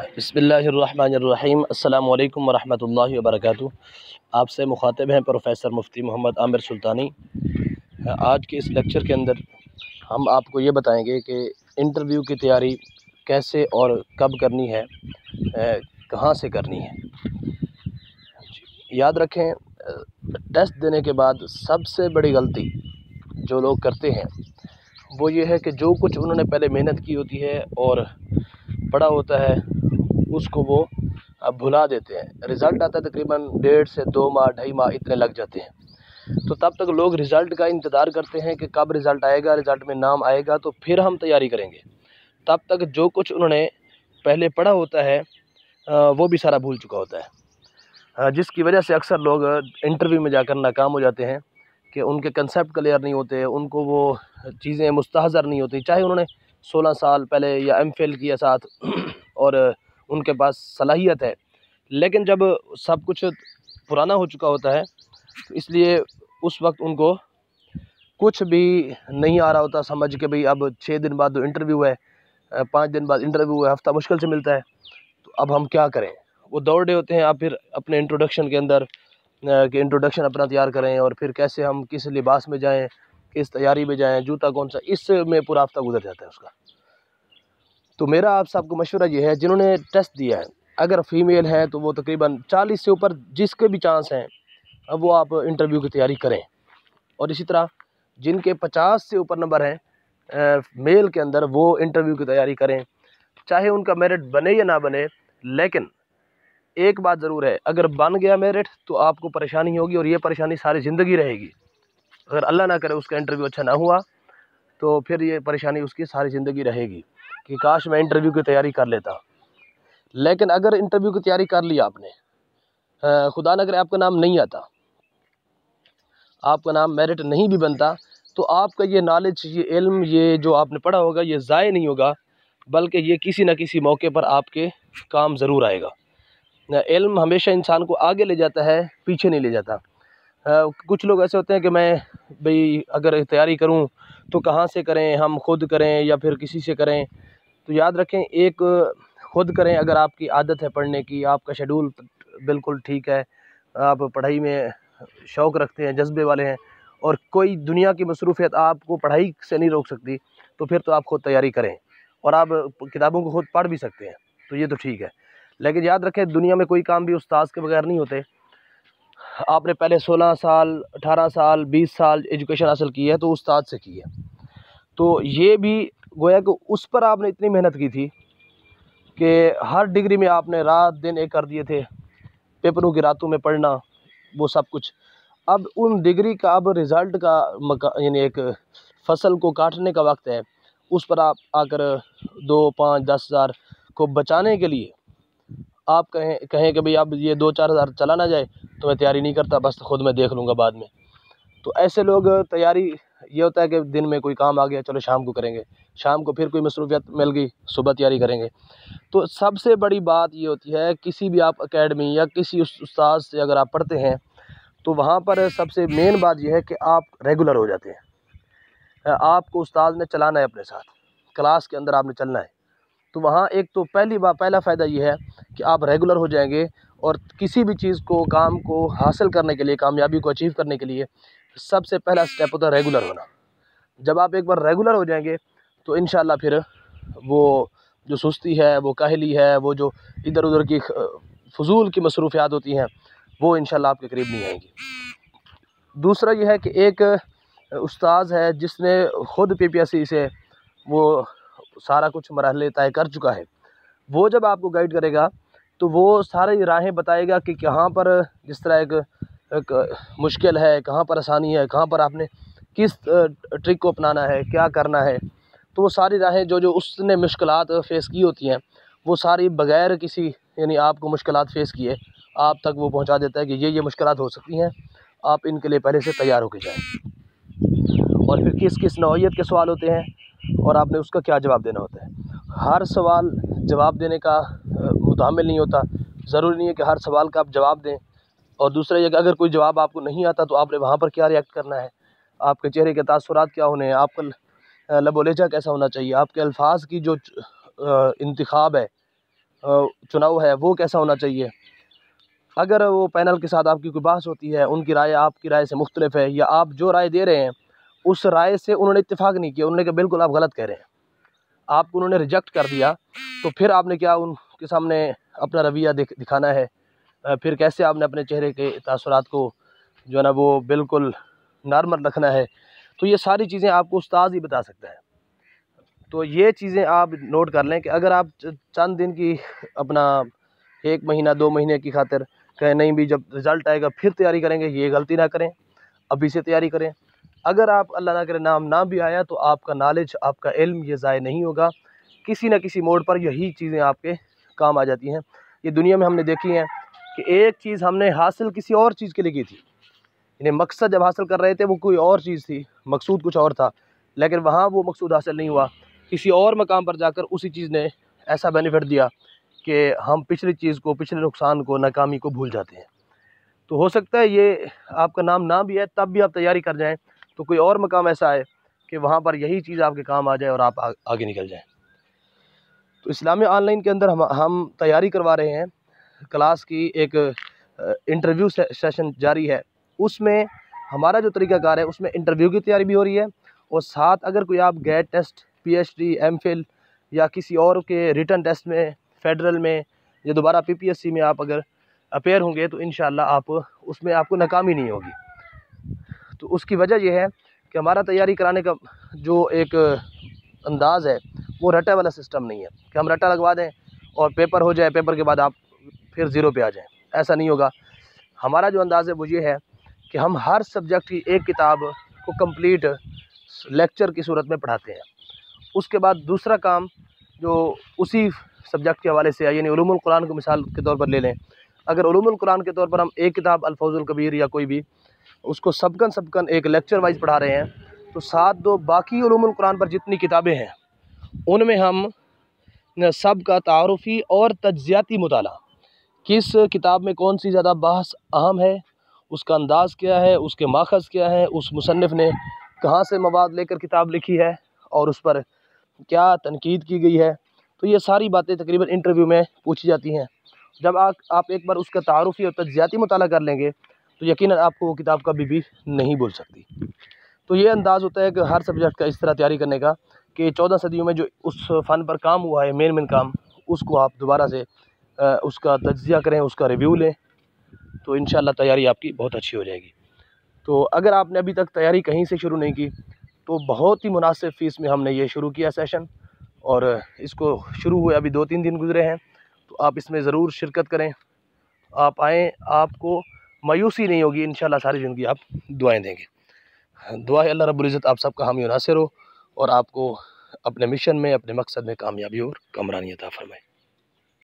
بسم اللہ الرحمن الرحیم۔ السلام علیکم ورحمۃ اللہ وبرکاتہ۔ آپ سے مخاطب ہیں پروفیسر مفتی محمد عامر سلطانی۔ آج کے اس لیکچر کے اندر ہم آپ کو یہ بتائیں گے کہ انٹرویو کی تیاری کیسے اور کب کرنی ہے، کہاں سے کرنی ہے۔ یاد رکھیں، ٹیسٹ دینے کے بعد سب سے بڑی غلطی جو لوگ کرتے ہیں وہ یہ ہے کہ جو کچھ انہوں نے پہلے محنت کی ہوتی ہے اور پڑھا ہوتا ہے اس کو وہ اب بھلا دیتے ہیں۔ رزلٹ آتا ہے تقریباً 1.5 سے 2 ماہ 2.5 ماہ اتنے لگ جاتے ہیں، تو تب تک لوگ رزلٹ کا انتظار کرتے ہیں کہ کب رزلٹ آئے گا، رزلٹ میں نام آئے گا تو پھر ہم تیاری کریں گے۔ تب تک جو کچھ انہوں نے پہلے پڑھا ہوتا ہے وہ بھی سارا بھول چکا ہوتا ہے، جس کی وجہ سے اکثر لوگ انٹرویو میں جا کر ناکام ہو جاتے ہیں کہ ان کے کنسیپٹ کلیئر نہیں ہوتے، ان کو وہ چیزیں مستحضر نہیں ہوتی، چاہے انہوں نے 16 سال پہلے یا ایم فل کیا ساتھ اور ان کے پاس صلاحیت ہے، لیکن جب سب کچھ پرانا ہو چکا ہوتا ہے تو اس لیے اس وقت ان کو کچھ بھی نہیں آ رہا ہوتا سمجھ کے بھئی اب 6 دن بعد انٹرویو ہے، 5 دن بعد انٹرویو ہے، ہفتہ مشکل سے ملتا ہے، تو اب ہم کیا کریں۔ وہ دوڑ رہے ہوتے ہیں اب پھر اپنے انٹروڈکشن کے اندر کہ انٹروڈکشن اپنا تیار کریں اور پھر کیسے ہم کس لباس میں جائیں، کس تیاری میں جائیں، جوتا کون سا، اس میں پورا ہفتہ گزر جاتا ہے اس کا۔ تو میرا آپ سب کو مشورہ یہ ہے، جنہوں نے ٹیسٹ دیا ہے اگر فیمیل ہے تو وہ تقریباً 40 سے اوپر جس کے بھی چانس ہیں اب وہ آپ انٹرویو کی تیاری کریں، اور اسی طرح جن کے 50 سے اوپر نمبر ہیں میل کے اندر وہ انٹرویو کی تیاری کریں، چاہے ان کا میرٹ بنے یا نہ بنے، لیکن ایک بات ضرور ہے، اگر بن گیا میرٹ تو آپ کو پریشانی ہوگی اور یہ پریشانی ساری زندگی رہے گی۔ اگر اللہ نہ کرے اس کا انٹرویو اچھا نہ ہوا تو پھر یہ پریشانی اس کی ساری زندگی رہے گی کہ کاش میں انٹرویو کی تیاری کر لیتا۔ لیکن اگر انٹرویو کی تیاری کر لی آپ نے، خدا نہ کرے آپ کا نام نہیں آتا، آپ کا نام میرٹ نہیں بھی بنتا، تو آپ کا یہ نالج، یہ علم، یہ جو آپ نے پڑھا ہوگا یہ ضائع نہیں ہوگا، بلکہ یہ کسی نہ کسی موقع پر آپ کے کام ضرور آئے گا۔ علم ہمیشہ انسان کو آگے لے جاتا ہے، پیچھے نہیں لے جاتا۔ کچھ لوگ ایسے ہوتے ہیں کہ میں بھئی اگر تیاری کروں تو کہاں سے کریں، ہم خود کریں یا پھر کسی سے کریں۔ تو یاد رکھیں، ایک خود کریں اگر آپ کی عادت ہے پڑھنے کی، آپ کا شیڈول بالکل ٹھیک ہے، آپ پڑھائی میں شوق رکھتے ہیں، جذبے والے ہیں، اور کوئی دنیا کی مصروفیت آپ کو پڑھائی سے نہیں روک سکتی، تو پھر تو آپ خود تیاری کریں اور آپ کتابوں کو خود پڑھ بھی سکتے ہیں، تو یہ تو ٹھیک ہے۔ لیکن یاد رکھیں، دنیا میں کوئی کام بھی استاد کے بغیر نہیں ہوتے۔ آپ نے پہلے 16 سال 18 سال 20 سال ایجوکیشن حاصل کی ہے تو استاد سے کی ہے، تو یہ بھی گویا کہ اس پر آپ نے اتنی محنت کی تھی کہ ہر ڈگری میں آپ نے رات دن ایک کر دیے تھے، پیپروں کی راتوں میں پڑھنا، وہ سب کچھ۔ اب ان ڈگری کا اب رزلٹ کا یعنی ایک فصل کو کاٹنے کا وقت ہے، اس پر آپ آ کر 2 5 10 ہزار کو بچانے کے لیے آپ کہیں کہ بھئی اب یہ 2 4 ہزار چلا نہ جائے تو میں تیاری نہیں کرتا، بس خود میں دیکھ لوں گا بعد میں۔ تو ایسے لوگ تیاری، یہ ہوتا ہے کہ دن میں کوئی کام آ گیا چلو شام کو کریں گے، شام کو پھر کوئی مصروفیت مل گئی صبح تیاری کریں گے۔ تو سب سے بڑی بات یہ ہوتی ہے، کسی بھی آپ اکیڈمی یا کسی استاد سے اگر آپ پڑھتے ہیں تو وہاں پر سب سے مین بات یہ ہے کہ آپ ریگولر ہو جاتے ہیں۔ آپ کو استاد نے چلانا ہے اپنے ساتھ، کلاس کے اندر آپ نے چلنا ہے، تو وہاں ایک تو پہلا فائدہ یہ ہے کہ آپ ریگولر ہو جائیں گے، اور کسی بھی چیز کو، کام کو حاصل کرنے کے لیے، کامیابی کو اچیو کرنے کے لیے سب سے پہلا سٹیپ ہوتا ہے ریگولر ہونا۔ جب آپ ایک بار ریگولر ہو جائیں گے تو انشاءاللہ پھر وہ جو سستی ہے، وہ کاہلی ہے، وہ جو ادھر ادھر کی فضول کی مصروفیات ہوتی ہیں وہ انشاءاللہ آپ کے قریب نہیں آئیں گی۔ دوسرا یہ ہے کہ ایک استاذ ہے جس نے خود پی پی ایس سی سے وہ سارا کچھ مرحلے طے کر چکا ہے، وہ جب آپ کو گائیڈ کرے گا تو وہ ساری راہیں بتائے گا کہ کہاں پر جس طرح ایک مشکل ہے، کہاں پر آسانی ہے، کہاں پر آپ نے کس ٹرک کو اپنانا ہے، کیا کرنا ہے۔ تو وہ ساری راہیں جو اس نے مشکلات فیس کی ہوتی ہیں وہ ساری بغیر کسی یعنی آپ کو مشکلات فیس کیے آپ تک وہ پہنچا دیتا ہے کہ یہ مشکلات ہو سکتی ہیں، آپ ان کے لیے پہلے سے تیار ہو کے جائیں، اور پھر کس کس نوعیت کے سوال ہوتے ہیں اور آپ نے اس کا کیا جواب دینا ہوتا ہے۔ ہر سوال جواب دینے کا متحمل نہیں ہوتا، ضروری نہیں ہے کہ ہر سوال کا آپ جواب دیں، اور دوسرا یہ کہ اگر کوئی جواب آپ کو نہیں آتا تو آپ نے وہاں پر کیا ریئیکٹ کرنا ہے، آپ کے چہرے کے تاثرات کیا ہونے ہیں، آپ کا لب و لہجہ کیسا ہونا چاہیے، آپ کے الفاظ کی جو انتخاب ہے چناؤ ہے وہ کیسا ہونا چاہیے. اگر وہ پینل کے ساتھ آپ کی کوئی بحث ہوتی ہے، ان کی رائے آپ کی رائے سے مختلف ہے، یا آپ جو رائے دے رہے ہیں اس رائے سے انہوں نے اتفاق نہیں کیا، انہوں نے کہا بالکل آپ غلط کہہ رہے ہیں، آپ کو انہوں نے ریجیکٹ کر دیا، تو پھر آپ نے کیا ان کے سامنے اپنا رویہ دکھانا ہے، پھر کیسے آپ نے اپنے چہرے کے تاثرات کو جو ہے نا وہ بالکل نارمل رکھنا ہے. تو یہ ساری چیزیں آپ کو استاد ہی بتا سکتا ہے. تو یہ چیزیں آپ نوٹ کر لیں کہ اگر آپ چند دن کی اپنا 1 مہینہ 2 مہینے کی خاطر کہیں نہیں بھی جب رزلٹ آئے گا پھر تیاری کریں گے، یہ غلطی نہ کریں، ابھی سے تیاری کریں. اگر آپ اللہ نہ کرے نام نہ بھی آیا تو آپ کا نالج، آپ کا علم یہ ضائع نہیں ہوگا. کسی نہ کسی موڑ پر یہی چیزیں آپ کے کام آ جاتی ہیں. یہ دنیا میں ہم نے دیکھی ہیں کہ ایک چیز ہم نے حاصل کسی اور چیز کے لیے کی تھی، یعنی مقصد جب حاصل کر رہے تھے وہ کوئی اور چیز تھی، مقصود کچھ اور تھا، لیکن وہاں وہ مقصود حاصل نہیں ہوا. کسی اور مقام پر جا کر اسی چیز نے ایسا بینیفٹ دیا کہ ہم پچھلی چیز کو، پچھلے نقصان کو، ناکامی کو بھول جاتے ہیں. تو ہو سکتا ہے یہ آپ کا نام نہ بھی ہے تب بھی آپ تیاری کر جائیں تو کوئی اور مقام ایسا ہے کہ وہاں پر یہی چیز آپ کے کام آ جائے اور آپ آگے نکل جائیں. تو اسلامیہ آن لائن کے اندر ہم تیاری کروا رہے ہیں کلاس کی. ایک انٹرویو سیشن جاری ہے، اس میں ہمارا جو طریقہ کار ہے اس میں انٹرویو کی تیاری بھی ہو رہی ہے، اور ساتھ اگر کوئی آپ GAT test, P H D, M Phil یا کسی اور کے ریٹن ٹیسٹ میں، فیڈرل میں یا دوبارہ پی پی ایس سی میں آپ اگر اپیئر ہوں گے تو انشاءاللہ آپ اس میں آپ کو ناکامی نہیں ہوگی. تو اس کی وجہ یہ ہے کہ ہمارا تیاری کرانے کا جو ایک انداز ہے وہ رٹا والا سسٹم نہیں ہے کہ ہم رٹا لگوا دیں اور پیپر ہو جائے، پیپر کے بعد آپ پھر زیرو پہ آ جائیں. ایسا نہیں ہوگا. ہمارا جو انداز ہے وہ یہ ہے کہ ہم ہر سبجیکٹ کی ایک کتاب کو کمپلیٹ لیکچر کی صورت میں پڑھاتے ہیں. اس کے بعد دوسرا کام جو اسی سبجیکٹ کے حوالے سے ہے، یعنی علوم القرآن کو مثال کے طور پر لے لیں. اگر علوم القرآن کے طور پر ہم ایک کتاب الفوز الکبیر یا کوئی بھی اس کو سبکن ایک لیکچر وائز پڑھا رہے ہیں، تو ساتھ دو باقی علوم القرآن پر جتنی کتابیں ہیں ان میں ہم سب کا تعارفی اور تجزیاتی مطالعہ، کس کتاب میں کون سی زیادہ بحث اہم ہے، اس کا انداز کیا ہے، اس کے ماخذ کیا ہے، اس مصنف نے کہاں سے مواد لے کر کتاب لکھی ہے اور اس پر کیا تنقید کی گئی ہے. تو یہ ساری باتیں تقریباً انٹرویو میں پوچھی جاتی ہیں. جب آپ ایک بار اس کا تعارفی اور تجزیاتی مطالعہ کر لیں گے تو یقیناً آپ کو وہ کتاب کبھی بھی نہیں بھول سکتی. تو یہ انداز ہوتا ہے کہ ہر سبجیکٹ کا اس طرح تیاری کرنے کا کہ 14 صدیوں میں جو اس فن پر کام ہوا ہے، مین کام، اس کو آپ دوبارہ سے اس کا تجزیہ کریں، اس کا ریویو لیں، تو انشاءاللہ تیاری آپ کی بہت اچھی ہو جائے گی. تو اگر آپ نے ابھی تک تیاری کہیں سے شروع نہیں کی تو بہت ہی مناسب فیس میں ہم نے یہ شروع کیا سیشن، اور اس کو شروع ہوئے ابھی 2-3 دن گزرے ہیں. تو آپ اس میں ضرور شرکت کریں، آپ آئیں، آپ کو مایوسی نہیں ہوگی، انشاءاللہ ساری زندگی آپ دعائیں دیں گے. دعا ہے اللہ رب العزت آپ سب کا حامی و ناصر ہو اور آپ کو اپنے مشن میں، اپنے مقصد میں کامیابی اور کامرانی عطا فرمائے.